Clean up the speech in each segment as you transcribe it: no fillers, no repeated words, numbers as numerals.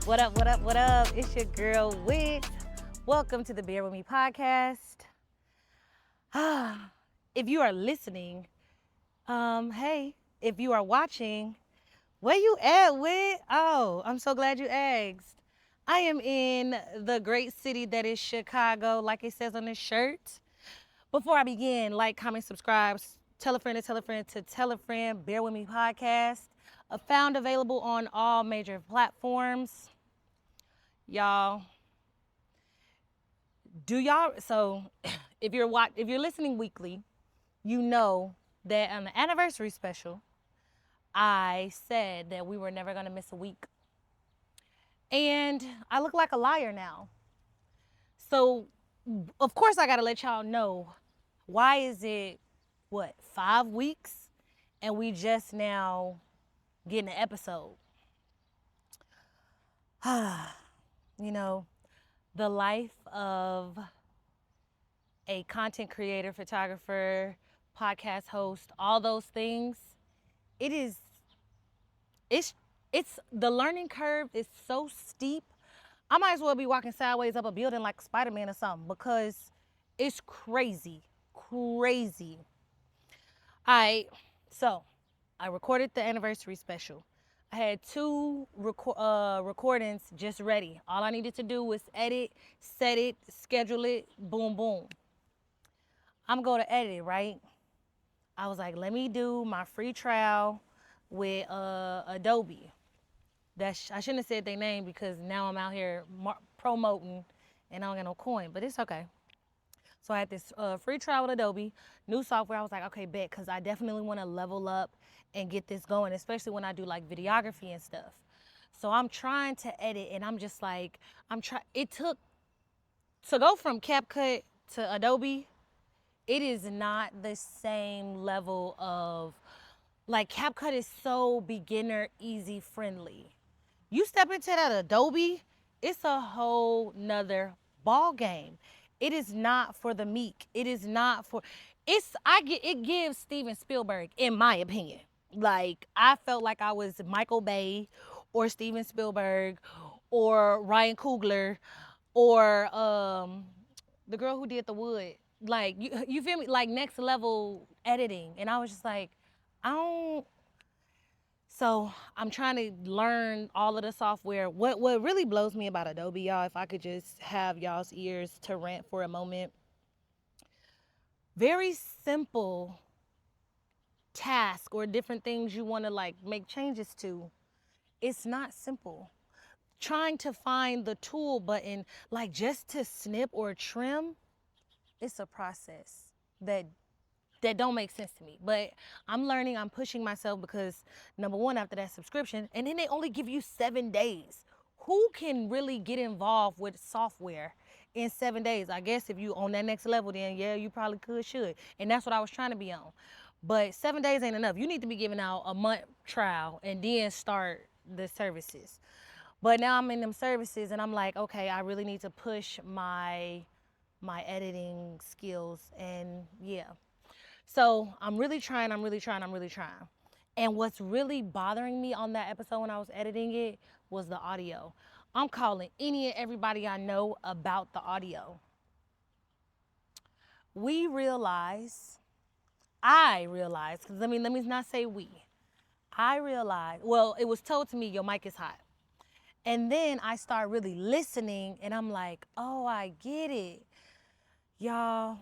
What up, what up, what up? It's your girl Wit. Welcome to the Bear With Me podcast. If you are listening, hey, if you are watching, where you at, Wit? Oh, I'm so glad you asked. I am in the great city that is Chicago, like it says on this shirt. Before I begin, like, comment, subscribe, tell a friend to tell a friend to tell a friend. Bear With Me podcast. Found available on all major platforms. Y'all, so if you're listening weekly, you know that on the anniversary special, I said that we were never gonna miss a week. And I look like a liar now. So of course I gotta let y'all know, why is it 5 weeks and we just now getting an episode? You know, the life of a content creator, photographer, podcast host, all those things, it's the learning curve is so steep. I might as well be walking sideways up a building like Spider-Man or something, because it's crazy. Crazy. So I recorded the anniversary special. I had two recordings just ready. All I needed to do was edit, set it, schedule it, boom, boom. I'm going to edit it, right? I was like, let me do my free trial with Adobe. I shouldn't have said their name, because now I'm out here promoting and I don't get no coin, but it's okay. So I had this free trial with Adobe, new software. I was like, okay, bet, because I definitely want to level up and get this going, especially when I do like videography and stuff. So I'm trying to edit, and I'm just like, it took, to go from CapCut to Adobe, it is not the same level of, like, CapCut is so beginner, easy, friendly. You step into that Adobe, it's a whole nother ball game. It is not for the meek. It is not for, it gives Steven Spielberg, in my opinion. Like, I felt like I was Michael Bay or Steven Spielberg or Ryan Coogler or the girl who did The Wood. Like, you feel me? Like, next level editing. And I was just like, I don't. So I'm trying to learn all of the software. What really blows me about Adobe, y'all, if I could just have y'all's ears to rant for a moment. Very simple task or different things you want to like make changes to. It's not simple. Trying to find the tool button, like just to snip or trim, it's a process that don't make sense to me. But I'm learning, I'm pushing myself, because number one, after that subscription, and then they only give you 7 days. Who can really get involved with software in 7 days? I guess if you on that next level, then yeah, you probably should. And that's what I was trying to be on. But 7 days ain't enough. You need to be giving out a month trial and then start the services. But now I'm in them services, and I'm like, okay, I really need to push my editing skills, and yeah. So I'm really trying. And what's really bothering me on that episode when I was editing it was the audio. I'm calling any and everybody I know about the audio. I realized, because let me not say we. I realized, well, it was told to me, your mic is hot. And then I start really listening, and I'm like, oh, I get it. Y'all,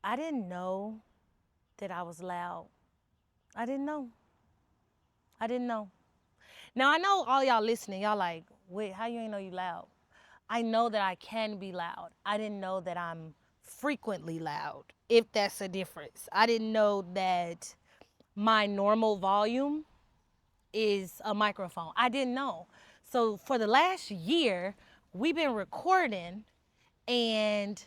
I didn't know that I was loud. I didn't know. Now, I know all y'all listening, y'all like, wait, how you ain't know you loud? I know that I can be loud. I didn't know that I'm frequently loud, if that's a difference. I didn't know that my normal volume is a microphone. I didn't know. So for the last year, we've been recording, and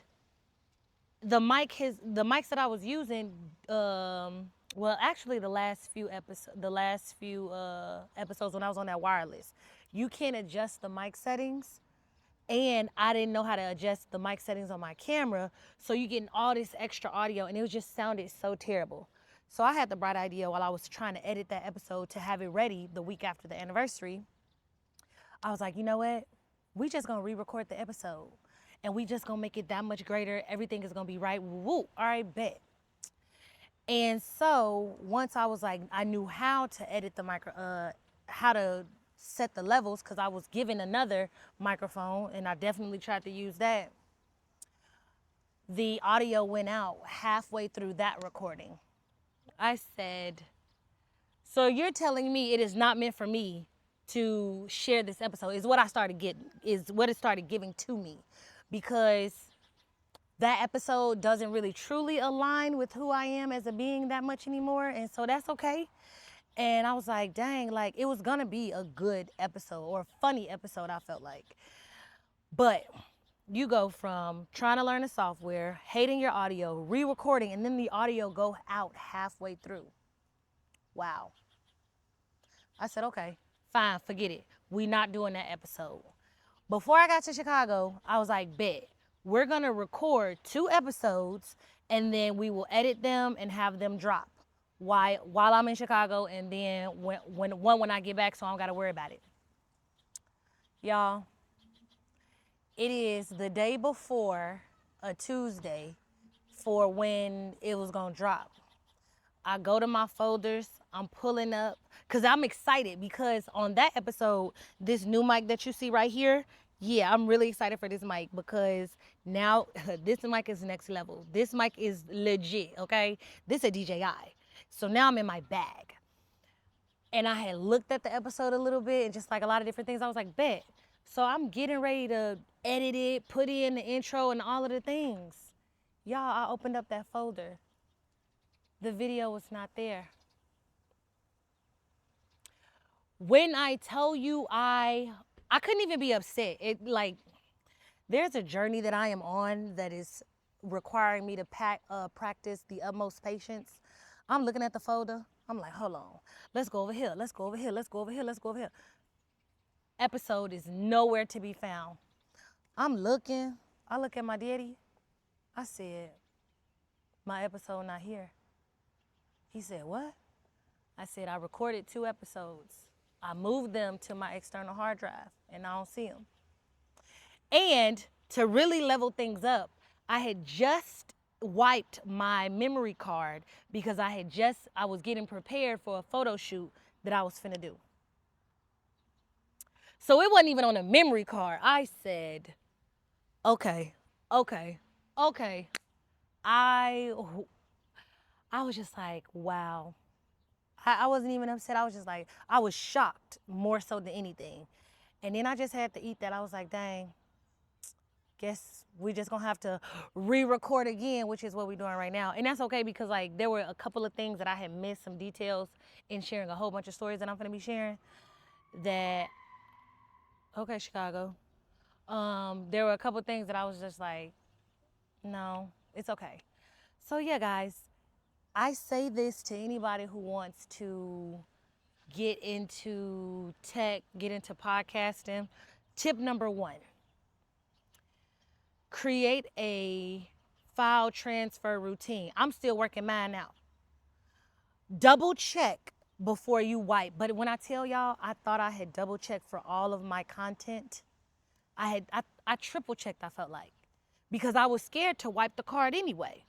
the mics that I was using, well, actually the last few episodes when I was on that wireless, you can adjust the mic settings, and I didn't know how to adjust the mic settings on my camera, so you getting all this extra audio, and it just sounded so terrible. So I had the bright idea, while I was trying to edit that episode to have it ready the week after the anniversary, I was like, you know what? We just gonna re-record the episode and we just gonna make it that much greater. Everything is gonna be right. Woo, all right, bet. And so once I was like, I knew how to edit the how to set the levels, because I was given another microphone and I definitely tried to use that. The audio went out halfway through that recording. I said, so you're telling me it is not meant for me to share this episode, is what it started giving to me, because that episode doesn't really truly align with who I am as a being that much anymore. And so that's okay. And I was like, dang, like it was gonna be a good episode or a funny episode, I felt like. But you go from trying to learn the software, hating your audio, re-recording, and then the audio go out halfway through. Wow. I said, okay, fine, forget it. We not doing that episode. Before I got to Chicago, I was like, bet, we're gonna record 2 episodes and then we will edit them and have them drop while I'm in Chicago, and then when I get back, so I don't gotta worry about it. Y'all, it is the day before a Tuesday for when it was gonna drop. I go to my folders, I'm pulling up, because I'm excited, because on that episode, this new mic that you see right here, yeah, I'm really excited for this mic, because now this mic is next level. This mic is legit, okay? This is a DJI. So now I'm in my bag. And I had looked at the episode a little bit and just like a lot of different things. I was like, bet. So I'm getting ready to edit it, put in the intro and all of the things. Y'all, I opened up that folder. The video was not there. When I tell you I couldn't even be upset. It like, there's a journey that I am on that is requiring me to practice the utmost patience. I'm looking at the folder. I'm like, hold on. Let's go over here. Let's go over here. Let's go over here. Let's go over here. Episode is nowhere to be found. I'm looking. I look at my daddy. I said, my episode not here. He said, what? I said, I recorded 2 episodes. I moved them to my external hard drive and I don't see them. And to really level things up, I had just wiped my memory card because I was getting prepared for a photo shoot that I was finna do. So it wasn't even on a memory card. I said, okay. I was just like, wow. I wasn't even upset. I was just like, I was shocked more so than anything. And then I just had to eat that. I was like, dang, guess we just gonna have to re-record again, which is what we're doing right now. And that's okay, because like there were a couple of things that I had missed, some details in sharing a whole bunch of stories that I'm gonna be sharing that, okay, Chicago. There were a couple of things that I was just like, no, it's okay. So yeah, guys, I say this to anybody who wants to get into tech, get into podcasting. Tip number 1, create a file transfer routine. I'm still working mine out. Double check before you wipe. But when I tell y'all, I thought I had double checked for all of my content. I triple checked, I felt like, because I was scared to wipe the card anyway.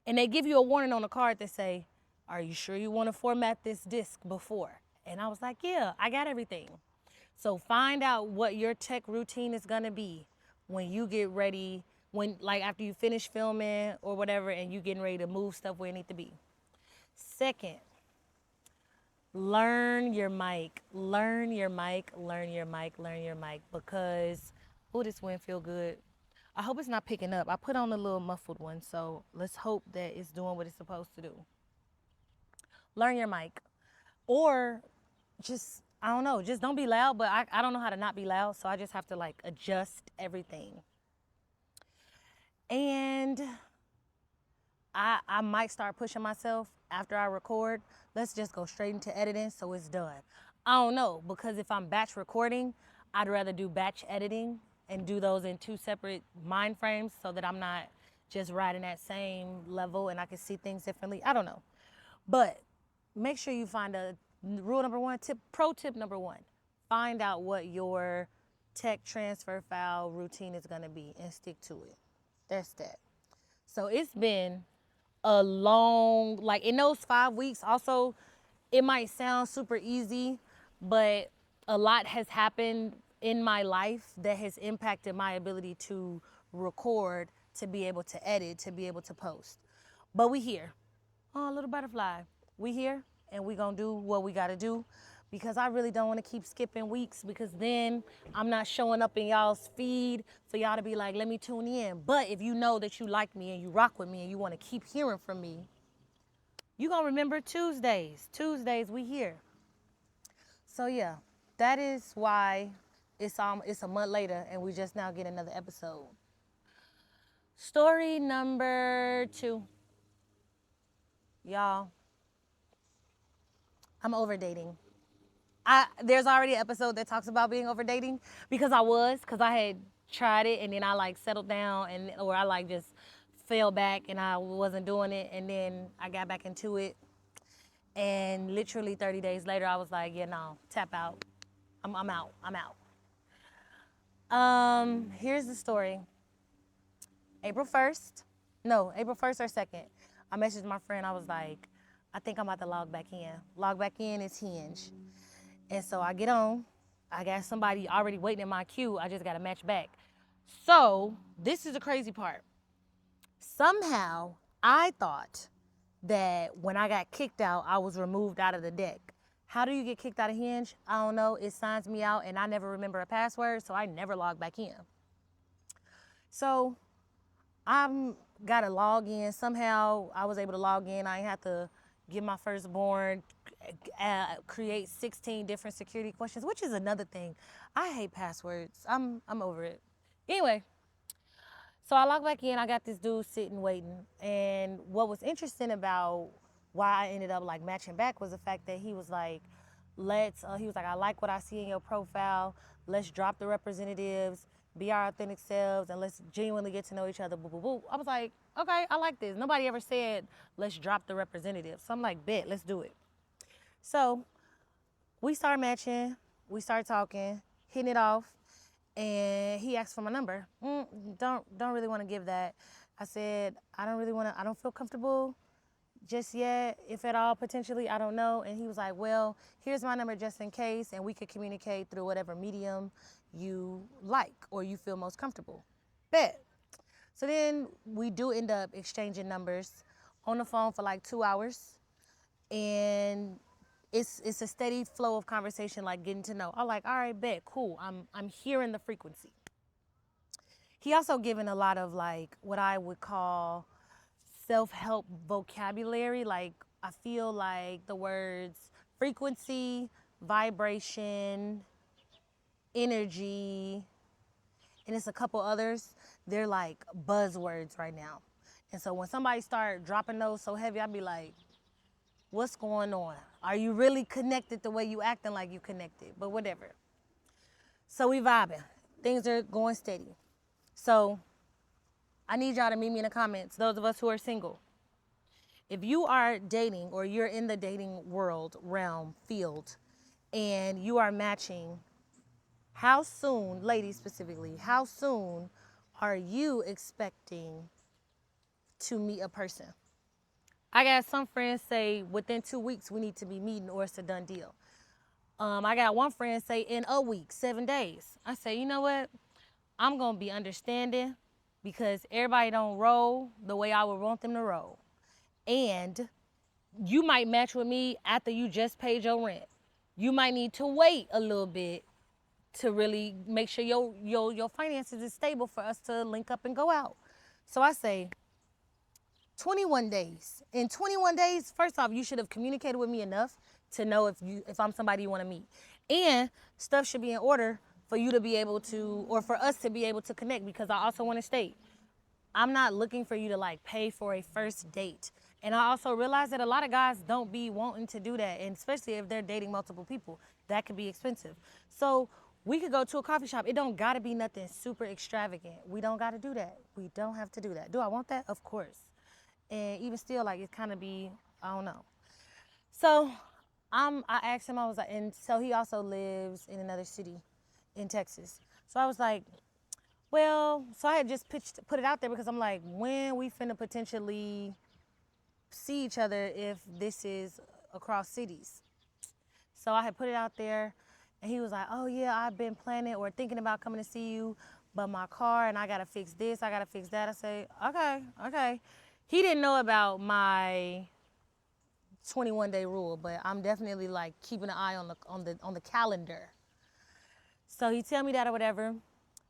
And they give you a warning on the card that say, are you sure you want to format this disk before? And I was like, yeah, I got everything. So find out what your tech routine is gonna be when you get ready, after you finish filming or whatever, and you getting ready to move stuff where it needs to be. Second, learn your mic, because, oh, this wind feel good. I hope it's not picking up. I put on a little muffled one, so let's hope that it's doing what it's supposed to do. Learn your mic. Or just, I don't know, just don't be loud, but I don't know how to not be loud, so I just have to like adjust everything. And I might start pushing myself after I record. Let's just go straight into editing so it's done. I don't know, because if I'm batch recording, I'd rather do batch editing and do those in 2 separate mind frames so that I'm not just riding that same level and I can see things differently. I don't know. But make sure you find pro tip number 1, find out what your tech transfer file routine is going to be and stick to it. That's that. So it's been a long, like in those 5 weeks, also, it might sound super easy, but a lot has happened in my life that has impacted my ability to record, to be able to edit, to be able to post. But we here. Oh, little butterfly. We here and we gonna do what we gotta do, because I really don't want to keep skipping weeks, because then I'm not showing up in y'all's feed for y'all to be like, let me tune in. But if you know that you like me and you rock with me and you want to keep hearing from me, you gonna remember Tuesdays. Tuesdays we here. So yeah, that is why it's a month later and we just now get another episode. Story number 2. Y'all, I'm over dating. There's already an episode that talks about being over dating, because I had tried it and then I like settled down, or I like just fell back and I wasn't doing it, and then I got back into it, and literally 30 days later I was like, yeah, no, tap out. I'm out. Here's the story. April 1st or 2nd, I messaged my friend. I was like, I think I'm about to log back in. Log back in is Hinge. And so I get on. I got somebody already waiting in my queue. I just got to match back. So this is the crazy part. Somehow I thought that when I got kicked out, I was removed out of the deck. How do you get kicked out of Hinge? I don't know. It signs me out and I never remember a password, so I never log back in. So I'm got to log in. Somehow I was able to log in. I ain't have to get my firstborn, create 16 different security questions, which is another thing. I hate passwords. I'm over it. Anyway, so I log back in. I got this dude sitting waiting. And what was interesting about why I ended up like matching back was the fact that he was like, I like what I see in your profile. Let's drop the representatives, be our authentic selves, and let's genuinely get to know each other. Boo, boo, boo. I was like, okay, I like this. Nobody ever said, let's drop the representatives. So I'm like, bet, let's do it. So we start matching, we start talking, hitting it off, and he asked for my number. Don't really want to give that. I said, I don't feel comfortable just yet, if at all, potentially, I don't know. And he was like, well, here's my number just in case, and we could communicate through whatever medium you like or you feel most comfortable. Bet. So then we do end up exchanging numbers on the phone for like 2 hours, and it's a steady flow of conversation, like getting to know. I'm like, all right, bet, cool. I'm hearing the frequency. He also given a lot of like what I would call self-help vocabulary. Like I feel like the words frequency, vibration, energy, and it's a couple others. They're like buzzwords right now. And so when somebody start dropping those so heavy, I'd be like, what's going on? Are you really connected the way you acting like you connected? But whatever. So we vibing. Things are going steady. So I need y'all to meet me in the comments, those of us who are single. If you are dating or you're in the dating world, realm, field, and you are matching, how soon, ladies specifically, how soon are you expecting to meet a person? I got some friends say within 2 weeks we need to be meeting or it's a done deal. I got one friend say in a week, 7 days. I say, you know what? I'm gonna be understanding, because everybody don't roll the way I would want them to roll. And you might match with me after you just paid your rent. You might need to wait a little bit to really make sure your finances is stable for us to link up and go out. So I say 21 days. In 21 days, first off, you should have communicated with me enough to know if I'm somebody you want to meet. And stuff should be in order for you to be able to, or for us to be able to connect, because I also want to state, I'm not looking for you to like pay for a first date. And I also realize that a lot of guys don't be wanting to do that, and especially if they're dating multiple people, that could be expensive. So we could go to a coffee shop. It don't gotta be nothing super extravagant. We don't gotta do that. We don't have to do that. Do I want that? Of course. And even still, like, it kind of be, I don't know. So I asked him, I was like, and so he also lives in another city in Texas. So I was like, well, so I had just put it out there because I'm like, when we finna potentially see each other if this is across cities. So I had put it out there, and he was like, oh yeah, I've been planning or thinking about coming to see you, but my car, and I gotta fix this, I gotta fix that. I say, okay, okay. He didn't know about my 21-day rule, but I'm definitely like keeping an eye on the calendar. So he tell me that or whatever.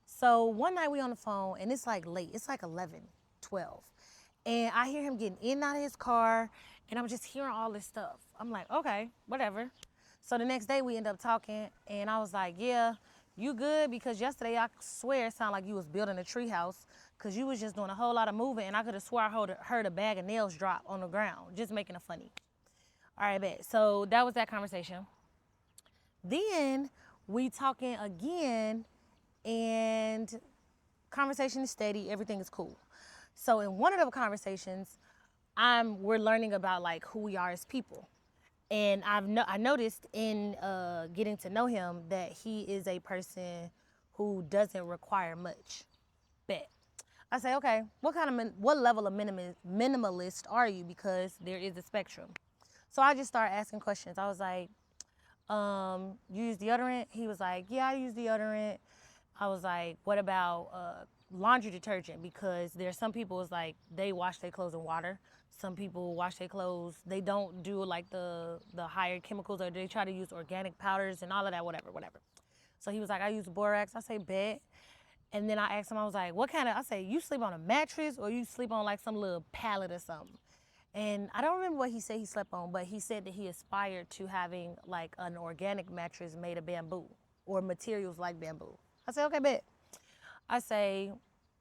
So one night we on the phone, and it's like late. It's like 11, 12. And I hear him getting in and out of his car, and I'm just hearing all this stuff. I'm like, okay, whatever. So the next day we end up talking, and I was like, yeah, you good? Because yesterday I swear it sounded like you was building a treehouse, because you was just doing a whole lot of moving, and I could have swore I heard a bag of nails drop on the ground, just making it funny. All right, bet. So that was that conversation. Then we talking again, and conversation is steady, everything is cool. So in one of the conversations, we're learning about like who we are as people. And I noticed in getting to know him that he is a person who doesn't require much. Bet. I say, okay, what level of minimalist are you? Because there is a spectrum. So I just started asking questions. I was like, you use deodorant? He was like, yeah, I use deodorant. I was like, what about laundry detergent? Because there's some people is like they wash their clothes in water. Some people wash their clothes. They don't do like the higher chemicals, or they try to use organic powders and all of that, whatever. So he was like, I use borax. I say, bet. And then I asked him, I was like, what kind of, I say, you sleep on a mattress or you sleep on like some little pallet or something? And I don't remember what he said he slept on, but he said that he aspired to having like an organic mattress made of bamboo or materials like bamboo. I said, okay, bet. I say,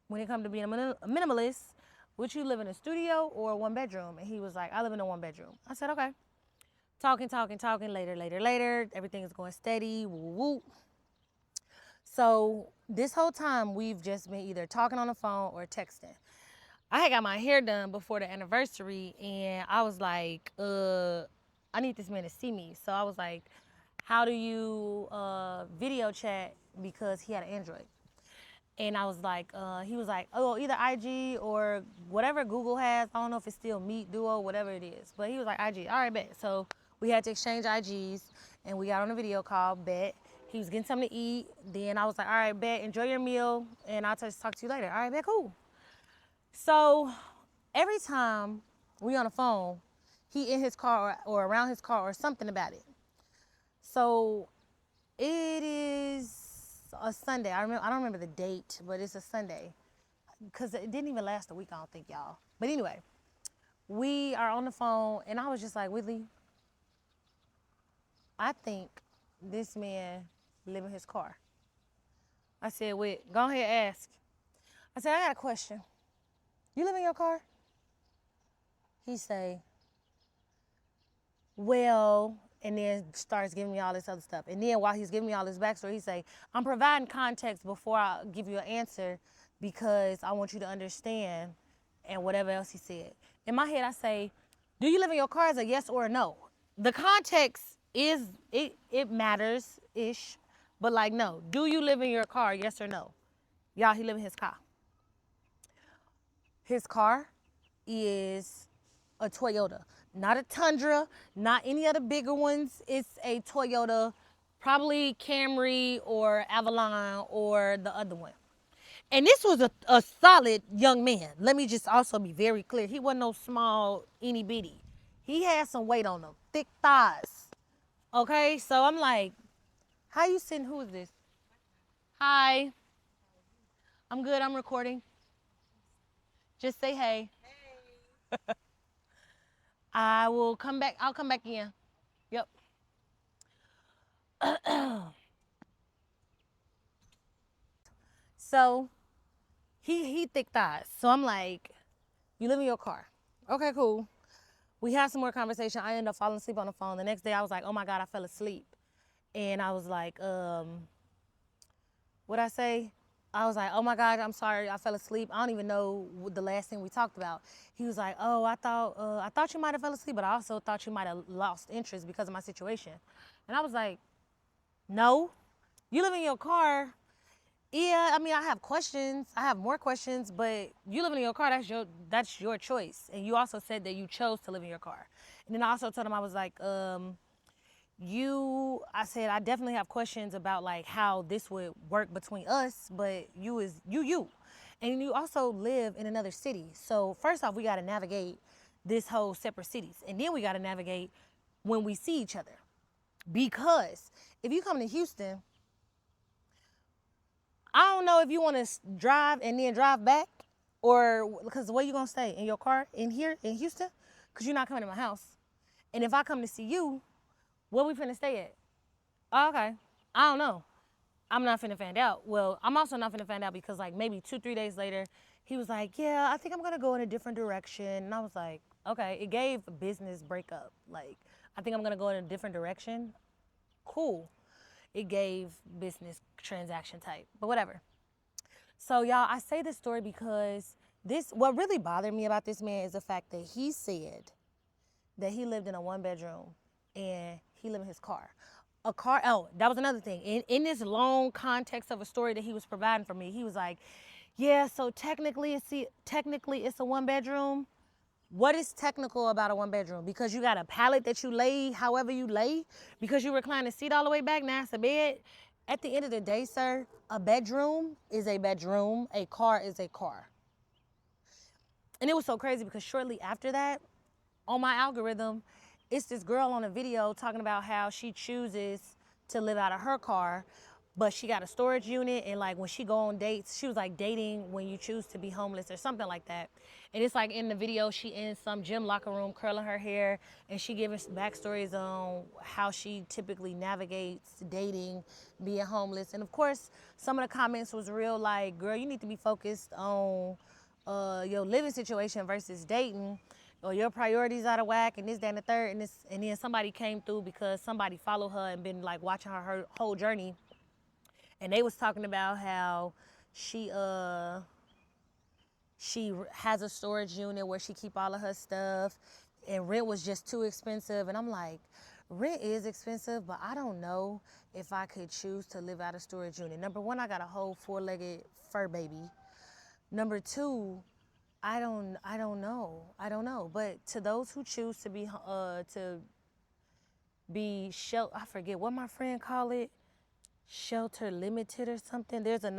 when it comes to being a minimalist, would you live in a studio or a one bedroom? And he was like, I live in a one bedroom. I said, okay. Talking, later. Everything is going steady, woo woo. So this whole time we've just been either talking on the phone or texting. I had got my hair done before the anniversary, and I was like, I need this man to see me. So I was like, how do you video chat? Because he had an Android. And I was like, he was like, oh, either IG or whatever Google has. I don't know if it's still Meet, Duo, whatever it is. But he was like, IG. All right, bet. So we had to exchange IGs, and we got on a video call, bet. He was getting something to eat. Then I was like, all right, bet. Enjoy your meal, and I'll just talk to you later. All right, bet, cool. So every time we on the phone, he in his car or around his car or something about it. So it is a Sunday. I don't remember the date, but it's a Sunday because it didn't even last a week, I don't think, y'all. But anyway, we are on the phone, and I was just like, Whitley, I think this man live in his car. I said, wait, go ahead, ask. I said, I got a question. You live in your car? He say, well, and then starts giving me all this other stuff. And then while he's giving me all this backstory, he say, I'm providing context before I give you an answer because I want you to understand, and whatever else he said. In my head, I say, do you live in your car as a yes or a no? The context is, it matters-ish, but like, no. Do you live in your car, yes or no? Y'all, he live in his car. His car is a Toyota, not a Tundra, not any of the bigger ones. It's a Toyota, probably Camry or Avalon or the other one. And this was a solid young man. Let me just also be very clear. He wasn't no small itty bitty. He had some weight on him, thick thighs. Okay, so I'm like, how you sitting? Who is this? Hi. I'm good, I'm recording. Just say hey. Hey. I'll come back in. Yep. So he thick thighs. So I'm like, you live in your car. Okay, cool. We had some more conversation. I ended up falling asleep on the phone. The next day I was like, oh my God, I fell asleep. And I was like, what'd I say? I was like, oh my God, I'm sorry, I fell asleep. I don't even know what the last thing we talked about. He was like, oh, I thought you might have fell asleep, but I also thought you might have lost interest because of my situation. And I was like, no, you live in your car. Yeah, I mean, I have questions. I have more questions, but you living in your car, that's your choice. And you also said that you chose to live in your car. And then I also told him, I was like, I said, I definitely have questions about like how this would work between us, but you is you. And you also live in another city. So first off, we got to navigate this whole separate cities. And then we got to navigate when we see each other. Because if you come to Houston, I don't know if you want to drive and then drive back, or because where you gonna stay in your car in here in Houston? Because you're not coming to my house. And if I come to see you, where we finna stay at? Oh, okay, I don't know. I'm not finna find out. Well, I'm also not finna find out because like maybe 2-3 days later, he was like, yeah, I think I'm gonna go in a different direction. And I was like, okay, it gave a business breakup. Like, I think I'm gonna go in a different direction. Cool. It gave business transaction type, but whatever. So y'all, I say this story because what really bothered me about this man is the fact that he said that he lived in a 1 bedroom and he lived in his car. Oh, that was another thing. In this long context of a story that he was providing for me, he was like, yeah, so technically it's a 1 bedroom. What is technical about a 1 bedroom? Because you got a pallet that you lay however you lay, because you recline the seat all the way back, now it's a bed. At the end of the day, sir, a bedroom is a bedroom, a car is a car. And it was so crazy because shortly after that, on my algorithm, it's this girl on a video talking about how she chooses to live out of her car, but she got a storage unit, and like when she go on dates, she was like dating when you choose to be homeless or something like that. And it's like in the video, she in some gym locker room curling her hair, and she giving backstories on how she typically navigates dating, being homeless. And of course, some of the comments was real like, girl, you need to be focused on your living situation versus dating, or your priorities out of whack, and this, that, and the third. And then somebody came through because somebody followed her and been like watching her whole journey. And they was talking about how she has a storage unit where she keep all of her stuff, and rent was just too expensive. And I'm like, rent is expensive, but I don't know if I could choose to live out a storage unit. Number one, I got a whole 4-legged fur baby. Number two, I don't know. I don't know. But to those who choose to be I forget what my friend called it, shelter limited or something. There's a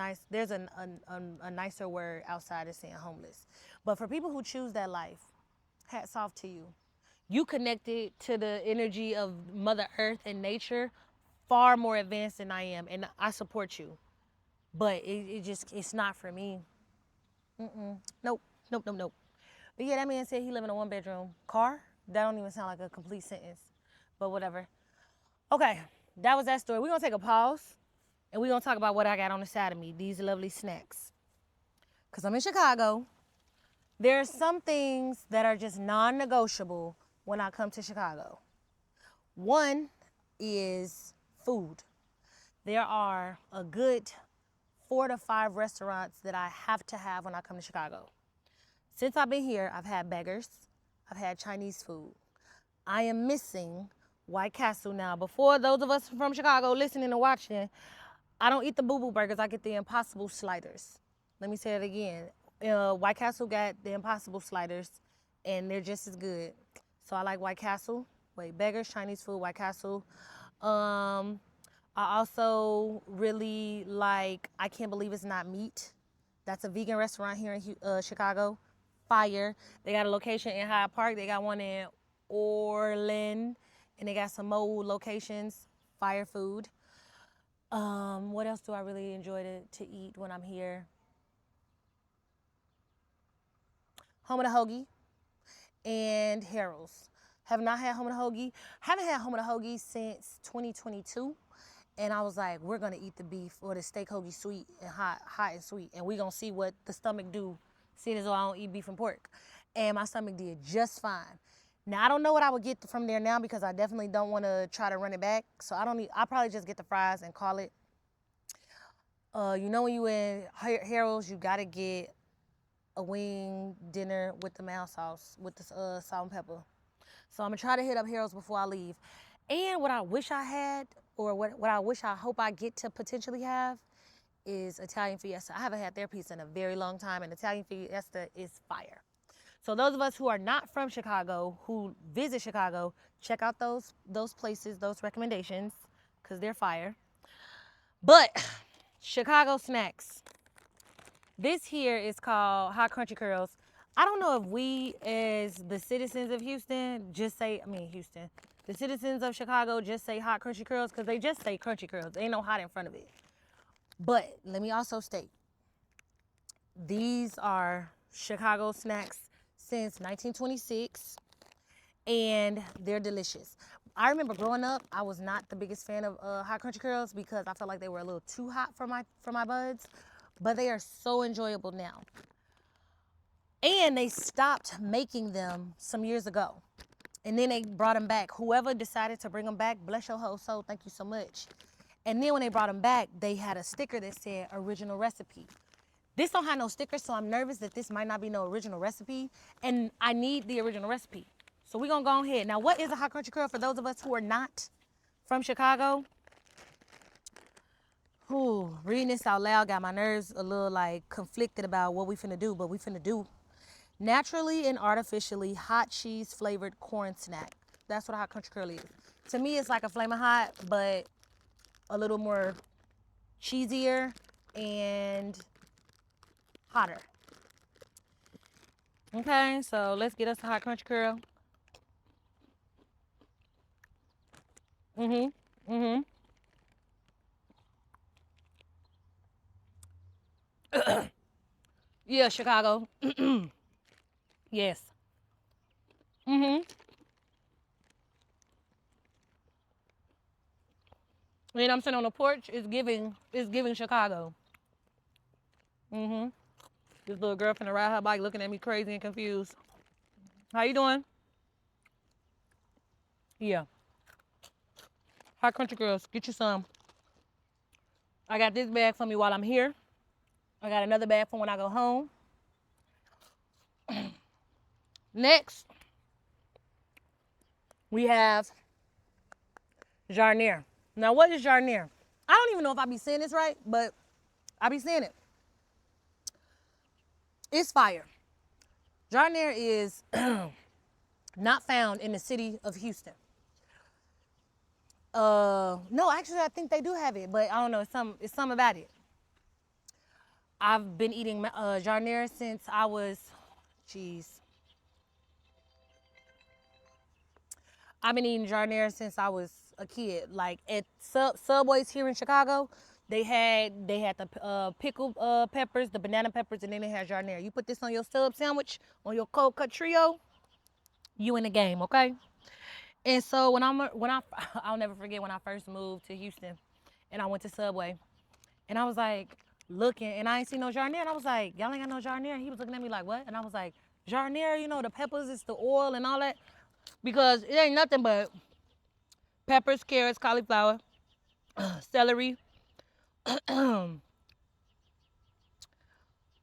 nicer word outside of saying homeless. But for people who choose that life, hats off to you. You connected to the energy of Mother Earth and nature far more advanced than I am, and I support you. But it's not for me. Nope, nope, nope, nope. But yeah, that man said he live in a 1 bedroom car. That don't even sound like a complete sentence, but whatever. Okay, that was that story. We're gonna take a pause, and we're gonna talk about what I got on the side of me, these lovely snacks. Cause I'm in Chicago. There are some things that are just non-negotiable when I come to Chicago. One is food. There are a good 4 to 5 restaurants that I have to have when I come to Chicago. Since I've been here, I've had Beggars, I've had Chinese food. I am missing White Castle now. Before those of us from Chicago listening and watching, I don't eat the Boo Boo Burgers, I get the Impossible Sliders. Let me say it again. White Castle got the Impossible Sliders, and they're just as good. So I like White Castle. Beggars, Chinese food, White Castle. I also really like I Can't Believe It's Not Meat. That's a vegan restaurant here in Chicago. Fire. They got a location in Hyde Park. They got one in Orland, and they got some more locations. Fire food. What else do I really enjoy to eat when I'm here? Home of the Hoagie and Harold's. Have not had Home of the Hoagie. Haven't had Home of the Hoagie since 2022. And I was like, we're gonna eat the beef or the steak hoagie sweet and hot and sweet. And we're gonna see what the stomach do, seeing as though I don't eat beef and pork. And my stomach did just fine. Now, I don't know what I would get from there now because I definitely don't wanna try to run it back. So I'll probably just get the fries and call it. You know when you in Harold's, you gotta get a wing dinner with the mayo sauce with the salt and pepper. So I'm gonna try to hit up Harold's before I leave. And what I wish I had, or what I hope I get to potentially have, is Italian Fiesta. I haven't had their pizza in a very long time, and Italian Fiesta is fire. So those of us who are not from Chicago, who visit Chicago, check out those places, those recommendations, because they're fire. But Chicago snacks. This here is called Hot Crunchy Curls. I don't know if we, as the citizens of Houston, Houston, the citizens of Chicago just say Hot Crunchy Curls because they just say Crunchy Curls. There ain't no hot in front of it. But let me also state, these are Chicago snacks since 1926, and they're delicious. I remember growing up, I was not the biggest fan of Hot Crunchy Curls because I felt like they were a little too hot for my buds, but they are so enjoyable now. And they stopped making them some years ago, and then they brought them back. Whoever decided to bring them back, bless your whole soul, thank you so much. And then when they brought them back, they had a sticker that said original recipe. This don't have no sticker, so I'm nervous that this might not be no original recipe, and I need the original recipe. So we're gonna go ahead. Now, what is a Hot Crunchy Curl for those of us who are not from Chicago? Ooh, reading this out loud got my nerves a little like conflicted about what we finna do, but we finna do naturally and artificially hot cheese flavored corn snack. That's what a Hot Crunchy Curl is. To me, it's like a Flamin' Hot, but a little more cheesier and hotter. Okay, so let's get us a Hot Crunchy Curl. Yeah, Chicago. Yes. And I'm sitting on the porch. It's giving Chicago. This little girl finna ride her bike looking at me crazy and confused. How you doing? Yeah. Hot Country Girls, get you some. I got this bag for me while I'm here. I got another bag for when I go home. Next, we have Jarnier. Now, what is Jarnier? I don't even know if I be saying this right, but I be saying it. It's fire. Jarnier is not found in the city of Houston. No, actually, I think they do have it, but I don't know. It's something about it. I've been eating Jarnier since I was, geez. I've been eating Jarnier since I was a kid. Like at Subways here in Chicago, they had the pickled peppers, the banana peppers, and then they had Jarnier. You put this on your sub sandwich, on your cold cut trio, you in the game, okay? And so I'll never forget when I first moved to Houston, and I went to Subway, and I was like looking, and I ain't seen no Jarnier, and I was like, y'all ain't got no Jarnier. He was looking at me like, what? And I was like, Jarnier, you know the peppers, it's the oil and all that, because it ain't nothing but peppers, carrots, cauliflower, celery,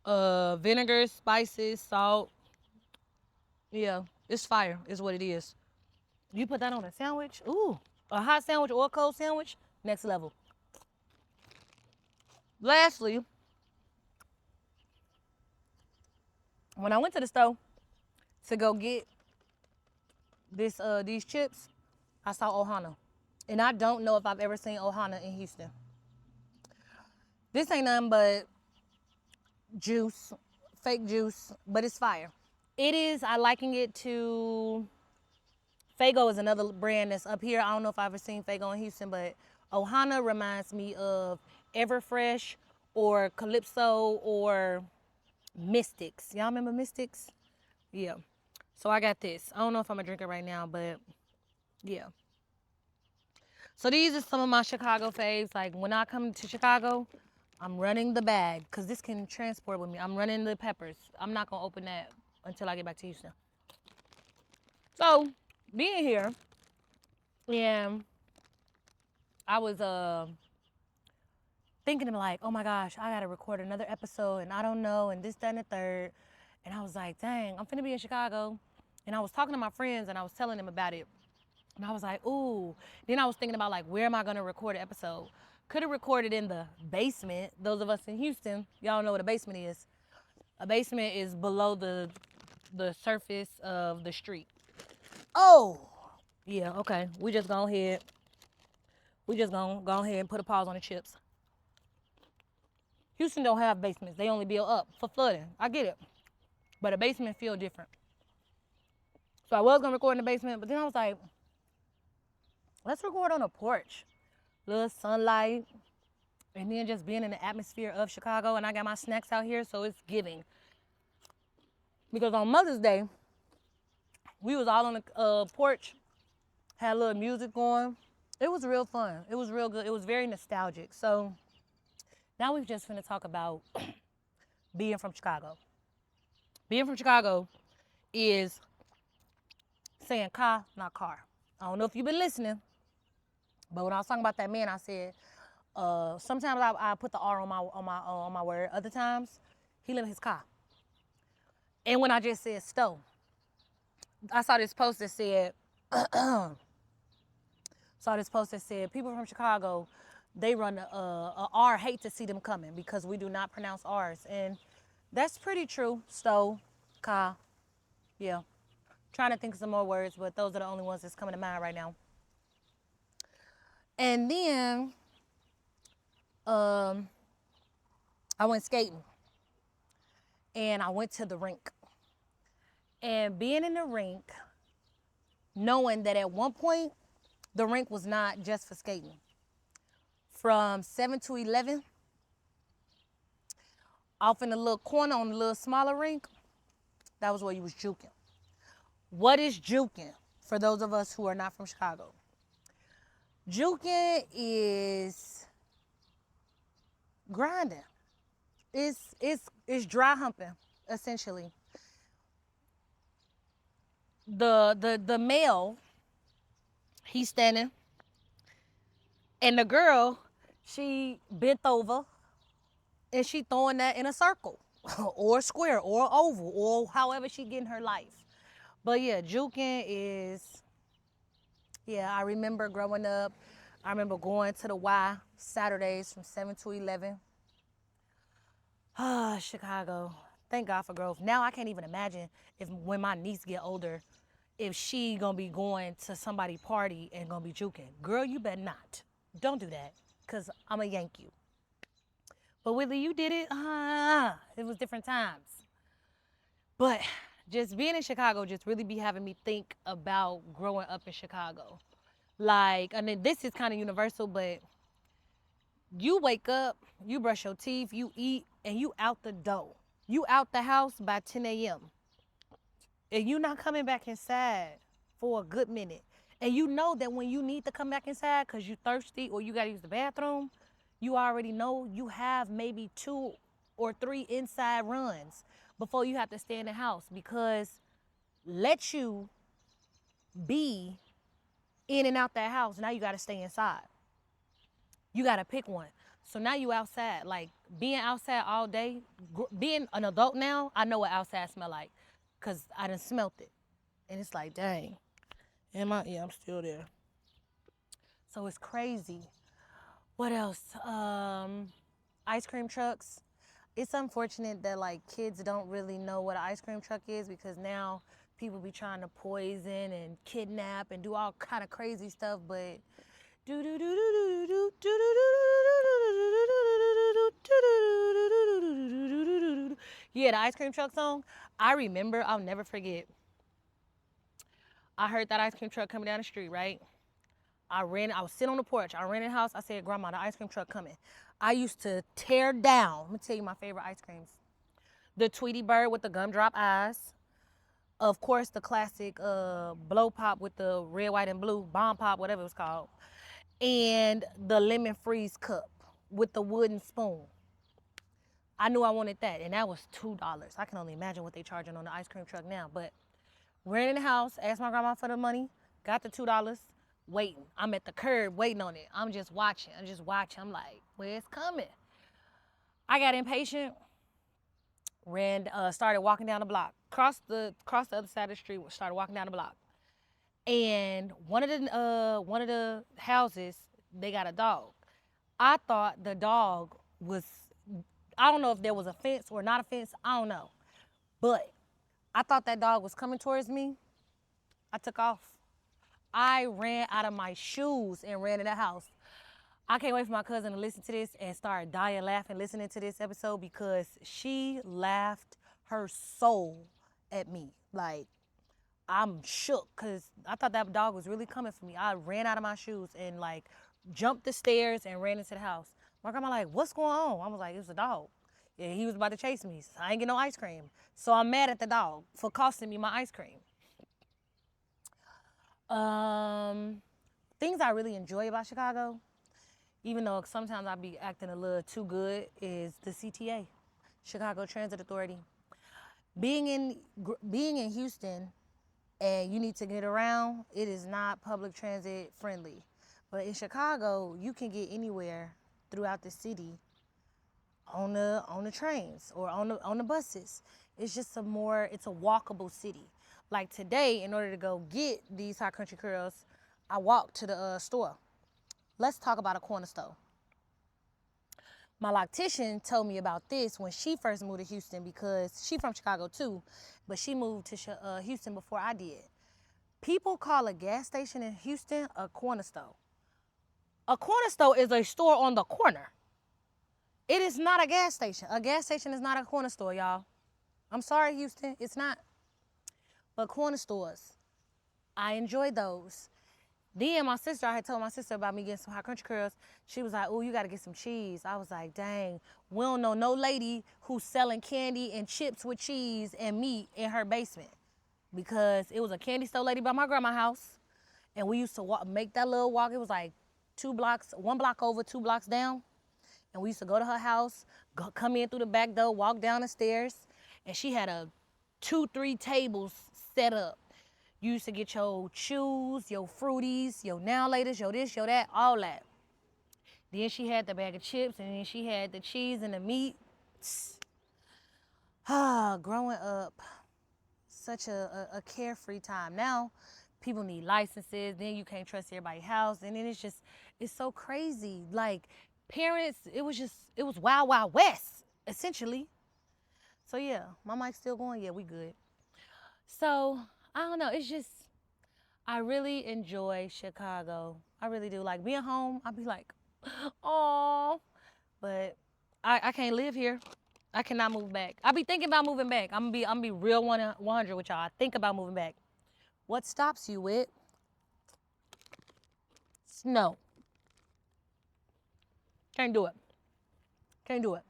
vinegar, spices, salt. Yeah, it's fire. Is what it is. You put that on a sandwich. Ooh, a hot sandwich or a cold sandwich, next level. Lastly, when I went to the store to go get these chips, I saw Ohana. And I don't know if I've ever seen Ohana in Houston. This ain't nothing but juice, fake juice, but it's fire. It is, I liken it to, Faygo is another brand that's up here. I don't know if I've ever seen Faygo in Houston, but Ohana reminds me of Everfresh or Calypso or Mystics. Y'all remember Mystics? Yeah. So I got this. I don't know if I'm gonna drink it right now, but yeah. So these are some of my Chicago faves. Like when I come to Chicago, I'm running the bag because this can transport with me. I'm running the peppers. I'm not gonna open that until I get back to Houston. So being here, and I was thinking like, oh my gosh, I gotta record another episode and I don't know, and this, that, and the third. And I was like, dang, I'm finna be in Chicago. And I was talking to my friends and I was telling them about it. And I was like, ooh. Then I was thinking about like, where am I gonna record an episode? Could have recorded in the basement. Those of us in Houston, y'all know what a basement is. A basement is below the surface of the street. Oh, yeah, okay. We just go ahead. We just gonna go ahead and put a pause on the chips. Houston don't have basements. They only build up for flooding. I get it. But a basement feel different. So I was gonna record in the basement, but then I was like, let's record on a porch. Little sunlight. And then just being in the atmosphere of Chicago. And I got my snacks out here, so it's giving. Because on Mother's Day, we was all on the porch, had a little music going. It was real fun. It was real good. It was very nostalgic. So now we're just finna talk about being from Chicago. Being from Chicago is saying car, not car. I don't know if you've been listening, but when I was talking about that man, I said, sometimes I put the R on my word. Other times, he live in his car. And when I just said stove, I saw this post that said, people from Chicago, they run a R, hate to see them coming because we do not pronounce R's. And that's pretty true. Stove, car, yeah. Trying to think of some more words, but those are the only ones that's coming to mind right now. And then I went skating. And I went to the rink. And being in the rink, knowing that at one point, the rink was not just for skating. From 7 to 11, off in the little corner on the little smaller rink, that was where you was juking. What is juking for those of us who are not from Chicago? Juking is grinding. It's dry humping, essentially. The male, he's standing, and the girl, she bent over, and she throwing that in a circle, or a square, or oval, or however she getting her life. But yeah, juking is, yeah, I remember growing up. I remember going to the Y Saturdays from 7 to 11. Ah, Chicago. Thank God for growth. Now I can't even imagine when my niece get older, if she gonna be going to somebody party and gonna be juking. Girl, you better not. Don't do that, cause I'ma yank you. But Whitley, you did it. It was different times. But just being in Chicago just really be having me think about growing up in Chicago. Like, I mean, this is kind of universal, but you wake up, you brush your teeth, you eat, and you out the door. You out the house by 10 a.m. And you not coming back inside for a good minute. And you know that when you need to come back inside because you thirsty or you got to use the bathroom, you already know you have maybe 2 or 3 inside runs before you have to stay in the house, because let you be in and out that house, now you got to stay inside. You got to pick one. So now you outside. Like, being outside all day, being an adult now, I know what outside smell like, because I done smelt it. And it's like, dang. Yeah, I'm still there. So it's crazy. What else? Ice cream trucks. It's unfortunate that like kids don't really know what an ice cream truck is, because now people be trying to poison and kidnap and do all kind of crazy stuff, but yeah, the ice cream truck song. I remember, I'll never forget. I heard that ice cream truck coming down the street, right? I was sitting on the porch. I ran in the house. I said, Grandma, the ice cream truck coming. I used to tear down, let me tell you my favorite ice creams. The Tweety Bird with the gumdrop eyes. Of course, the classic blow pop with the red, white, and blue, bomb pop, whatever it was called. And the lemon freeze cup with the wooden spoon. I knew I wanted that, and that was $2. I can only imagine what they charging on the ice cream truck now. But ran in the house, asked my grandma for the money, got the $2, waiting. I'm at the curb waiting on it. I'm just watching. I'm like, where's it's coming? I got impatient, started walking down the block, crossed the other side of the street, started walking down the block. And one of the houses, they got a dog. I thought the dog was, I don't know if there was a fence or not a fence, I don't know. But I thought that dog was coming towards me. I took off. I ran out of my shoes and ran in the house. I can't wait for my cousin to listen to this and start dying laughing listening to this episode, because she laughed her soul at me. Like, I'm shook because I thought that dog was really coming for me. I ran out of my shoes and like jumped the stairs and ran into the house. My grandma like, what's going on? I was like, it was a dog. Yeah, he was about to chase me. So I ain't get no ice cream. So I'm mad at the dog for costing me my ice cream. Things I really enjoy about Chicago, even though sometimes I be acting a little too good, is the CTA, Chicago Transit Authority. Being in Houston and you need to get around, it is not public transit friendly. But in Chicago, you can get anywhere throughout the city on the trains or on the buses. It's just it's a walkable city. Like today, in order to go get these hot country curls, I walked to the store. Let's talk about a corner store. My loctician told me about this when she first moved to Houston, because she from Chicago too, but she moved to Houston before I did. People call a gas station in Houston a corner store. A corner store is a store on the corner. It is not a gas station. A gas station is not a corner store, y'all. I'm sorry, Houston, it's not. But corner stores, I enjoy those. Then I had told my sister about me getting some hot country curls. She was like, oh, you gotta get some cheese. I was like, dang, we don't know no lady who's selling candy and chips with cheese and meat in her basement. Because it was a candy store lady by my grandma's house. And we used to make that little walk. It was like 2 blocks, 1 block over, 2 blocks down. And we used to go to her house, come in through the back door, walk down the stairs. And she had 2-3 tables set up. You used to get your chews, your fruities, your now laters, your this, your that, all that. Then she had the bag of chips, and then she had the cheese and the meat. Growing up, such a carefree time. Now, people need licenses. Then you can't trust everybody's house. And then it's so crazy. Like, parents, it was wild, wild west, essentially. So yeah, my mic's still going. Yeah, we good. So, I don't know. It's just, I really enjoy Chicago. I really do. Like, being home, I'll be like, oh, but I can't live here. I cannot move back. I be thinking about moving back. I'm gonna be real 100 with y'all. I think about moving back. What stops you with? Snow. Can't do it. Can't do it.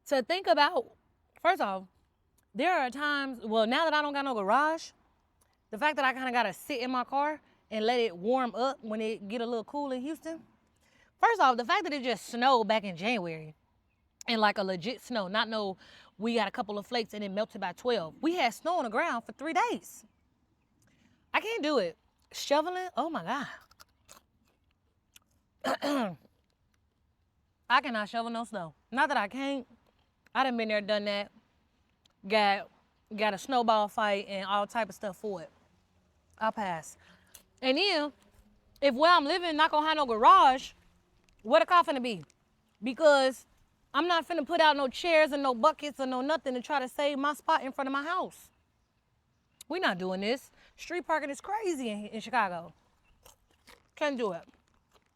So think about, first off, there are times, well, now that I don't got no garage, the fact that I kind of got to sit in my car and let it warm up when it get a little cool in Houston. First off, the fact that it just snowed back in January, and like a legit snow, not no, we got a couple of flakes and it melted by 12. We had snow on the ground for 3 days. I can't do it. Shoveling, oh my God. I cannot shovel no snow. Not that I can't. I done been there, done that. Got a snowball fight and all type of stuff for it. I'll pass. And then, if where I'm living not gonna have no garage, where the car finna be? Because I'm not finna put out no chairs and no buckets or no nothing to try to save my spot in front of my house. We not doing this. Street parking is crazy in Chicago. Can't do it.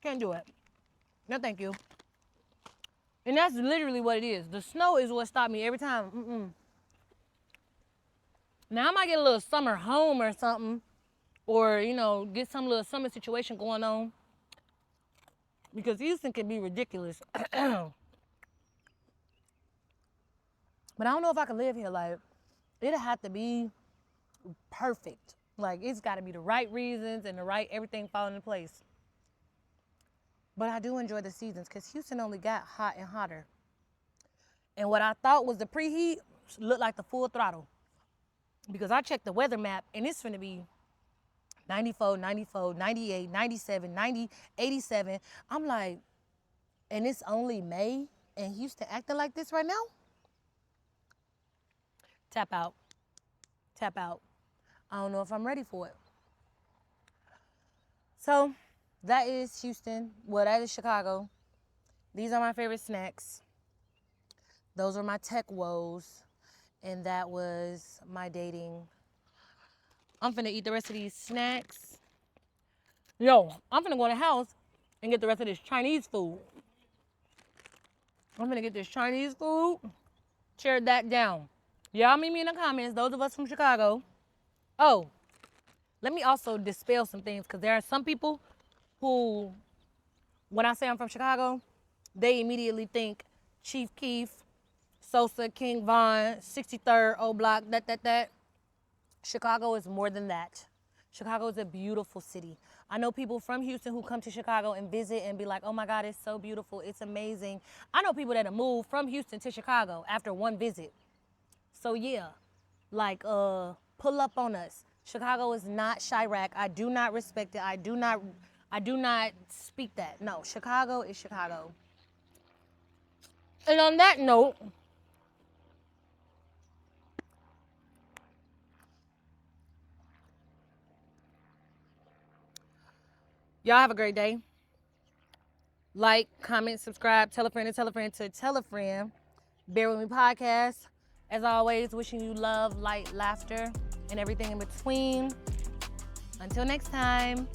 Can't do it. No, thank you. And that's literally what it is. The snow is what stopped me every time. Now I might get a little summer home or something, or get some little summer situation going on, because Houston can be ridiculous. But I don't know if I can live here. Like, it'll have to be perfect. Like, it's got to be the right reasons and the right everything falling into place. But I do enjoy the seasons, because Houston only got hot and hotter. And what I thought was the preheat looked like the full throttle. Because I checked the weather map, and it's going to be 94, 94, 98, 97, 90, 87. I'm like, and it's only May? And Houston acting like this right now? Tap out. Tap out. I don't know if I'm ready for it. So that is Houston. Well, that is Chicago. These are my favorite snacks. Those are my tech woes. And that was my dating. I'm finna eat the rest of these snacks. Yo, I'm finna go in the house and get the rest of this Chinese food. I'm finna get this Chinese food. Tear that down. Y'all meet me in the comments, those of us from Chicago. Oh, let me also dispel some things, because there are some people who, when I say I'm from Chicago, they immediately think Chief Keef, Sosa, King Von, 63rd, O Block, that. Chicago is more than that. Chicago is a beautiful city. I know people from Houston who come to Chicago and visit and be like, oh my God, it's so beautiful, it's amazing. I know people that have moved from Houston to Chicago after one visit. So yeah, like pull up on us. Chicago is not Chirac. I do not respect it. I do not speak that. No, Chicago is Chicago. And on that note, y'all have a great day. Like, comment, subscribe, tell a friend to tell a friend to tell a friend. Bear With Me podcast. As always, wishing you love, light, laughter, and everything in between. Until next time.